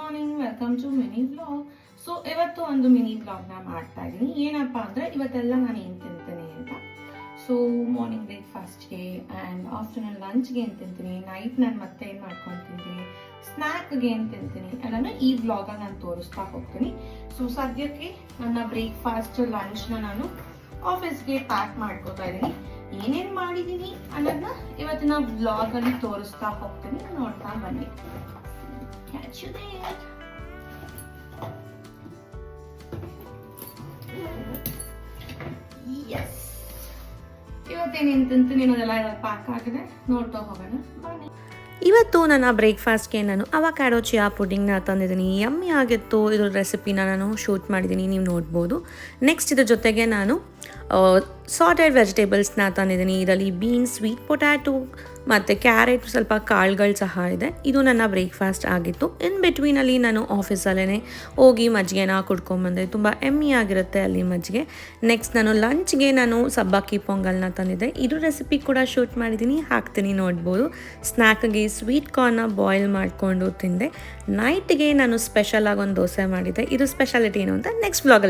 Morning, welcome to mini vlog. So ಇವತ್ತು ಒಂದು mini ವ್ಲಾಗ್ನ ಮಾಡ್ತಾ ಇದ್ದೀನಿ. ಏನಪ್ಪ ಅಂದರೆ ಇವತ್ತೆಲ್ಲ ನಾನು ಏನು ತಿಂತೀನಿ ಅಂತ. ಸೊ ಮಾರ್ನಿಂಗ್ ಬ್ರೇಕ್ಫಾಸ್ಟ್ಗೆ ಆ್ಯಂಡ್ ಆಫ್ಟರ್ನೂನ್ ಲಂಚ್ಗೆ ಏನು ತಿಂತೀನಿ, ನೈಟ್ ನಾನು ಮತ್ತೆ ಏನು ಮಾಡ್ಕೊಂಡು ತಿಂತೀನಿ, ಸ್ನ್ಯಾಕ್ಗೆ ಏನು ತಿಂತೀನಿ ಎಲ್ಲನೂ ಈ ವ್ಲಾಗಲ್ಲಿ ನಾನು ತೋರಿಸ್ತಾ ಹೋಗ್ತೀನಿ. ಸೊ ಸದ್ಯಕ್ಕೆ ನನ್ನ ಬ್ರೇಕ್ಫಾಸ್ಟ್ ಲಂಚ್ನ ನಾನು ಆಫೀಸ್ಗೆ ಪ್ಯಾಕ್ ಮಾಡ್ಕೋತಾ ಇದ್ದೀನಿ. ಏನೇನು ಮಾಡಿದ್ದೀನಿ ಅನ್ನೋದನ್ನ ಇವತ್ತಿನ ವ್ಲಾಗಲ್ಲಿ ತೋರಿಸ್ತಾ ಹೋಗ್ತೀನಿ, ನೋಡ್ತಾ ಬನ್ನಿ. Catch you there. Yes. ಇವತ್ತೇನೇನು ತಿಂತೀನಿ ಅನ್ನೋದೆಲ್ಲ ಪ್ಯಾಕ್ ಆಗಿದೆ, ನೋಡ್ತಾ ಹೋಗೋಣ ಬನ್ನಿ. ಇವತ್ತು ನನ್ನ ಬ್ರೇಕ್ಫಾಸ್ಟ್ಗೆ ನಾನು ಅವಕ್ಯಾಡೋ ಚಿಯಾ ಪುಡಿಂಗ್ನ ತಂದಿದ್ದೀನಿ. ಯಮ್ಮಿ ಆಗಿತ್ತು. ಇದ್ರ ರೆಸಿಪಿನ ನಾನು ಶೂಟ್ ಮಾಡಿದ್ದೀನಿ, ನೀವು ನೋಡ್ಬೋದು. ನೆಕ್ಸ್ಟ್ ಇದ್ರ ಜೊತೆಗೆ ನಾನು ಸಾರ್ಟೆಡ್ ವೆಜಿಟೇಬಲ್ಸ್ನ ತಂದಿದ್ದೀನಿ. ಇದರಲ್ಲಿ ಬೀನ್ಸ್, ಸ್ವೀಟ್ ಪೊಟ್ಯಾಟೊ ಮತ್ತು ಕ್ಯಾರೆಟ್, ಸ್ವಲ್ಪ ಕಾಳುಗಳು ಸಹ ಇದೆ. ಇದು ನನ್ನ ಬ್ರೇಕ್ಫಾಸ್ಟ್ ಆಗಿತ್ತು. ಇನ್ ಬಿಟ್ವೀನಲ್ಲಿ ನಾನು ಆಫೀಸಲ್ಲೇ ಹೋಗಿ ಮಜ್ಜಿಗೆನ ಕುಡ್ಕೊಂಬಂದೆ. ತುಂಬ ಎಮ್ಮಿ ಆಗಿರುತ್ತೆ ಅಲ್ಲಿ ಮಜ್ಜಿಗೆ. ನೆಕ್ಸ್ಟ್ ನಾನು ಲಂಚ್ಗೆ ನಾನು ಸಬ್ಬಕ್ಕಿ ಪೊಂಗಲ್ನ ತಂದಿದ್ದೆ. ಇದು ರೆಸಿಪಿ ಕೂಡ ಶೂಟ್ ಮಾಡಿದ್ದೀನಿ, ಹಾಕ್ತೀನಿ ನೋಡ್ಬೋದು. ಸ್ನ್ಯಾಕ್ಗೆ ಸ್ವೀಟ್ ಕಾರ್ನ ಬಾಯ್ಲ್ ಮಾಡಿಕೊಂಡು ತಿಂದೆ. ನೈಟ್ಗೆ ನಾನು ಸ್ಪೆಷಲಾಗಿ ಒಂದು ದೋಸೆ ಮಾಡಿದ್ದೆ. ಇದು ಸ್ಪೆಷಾಲಿಟಿ ಏನು ಅಂತ ನೆಕ್ಸ್ಟ್ ವ್ಲಾಗಲ್ಲಿ